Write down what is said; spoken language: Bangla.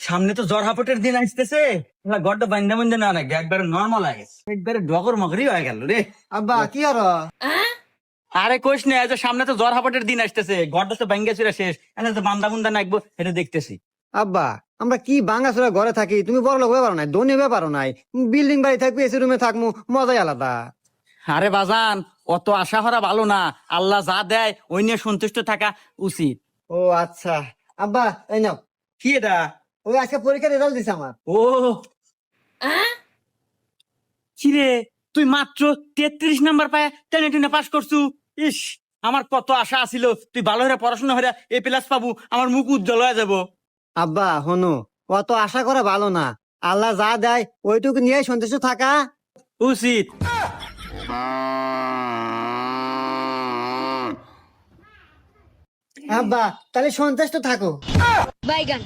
সামনে তো জ্বর হাপটের দিন আসতেছে, গড়টা বান্ধা বান্ধা না নাকি একবারে নর্মাল হয়ে গেছে, একবারে ডগর মগরি হয়ে গেল রে। আব্বা কি আর আরে কইস না, যে সামনে তো জ্বর হাপটের দিন আসতেছে, ঘরটা তো ভাঙ্গা চুরা শেষ, এখন তো বান্দা বুন্দা নাকবো এটা দেখতেছি। আব্বা আমরা কি ভাঙাচোরা ঘরে থাকি, তুমি বড় লোক ব্যাপারও নাই, ধনী ব্যাপারও নাই, বিল্ডিং বাড়ি থাকবি, এসি রুমে থাকবো, মজাই আলাদা। আরে বাজান, অত আশা করা ভালো না, আল্লাহ যা দেয় ওই নিয়ে সন্তুষ্ট থাকা উচিত। ও আচ্ছা আব্বা এই নাও, কি এটা? ওই আজকে পরীক্ষার রেজাল্ট দিছে আমার। ও কিরে, তুই মাত্র 33 নাম্বার পায় টেনে টেনে পাস করছু। ইস, আমার কত আশা আছিল তুই ভালো হয়ে পড়াশোনা হয়ে A+ পাবো, আমার মুখ উজ্জ্বল হয়ে যাব। আব্বা হনু, অত আশা করা ভালো না, আল্লাহ যা দেয় ওইটুকু নিয়ে সন্তুষ্ট থাকা উচিত। আব্বা তাহলে সন্তুষ্ট থাকো। বাইগান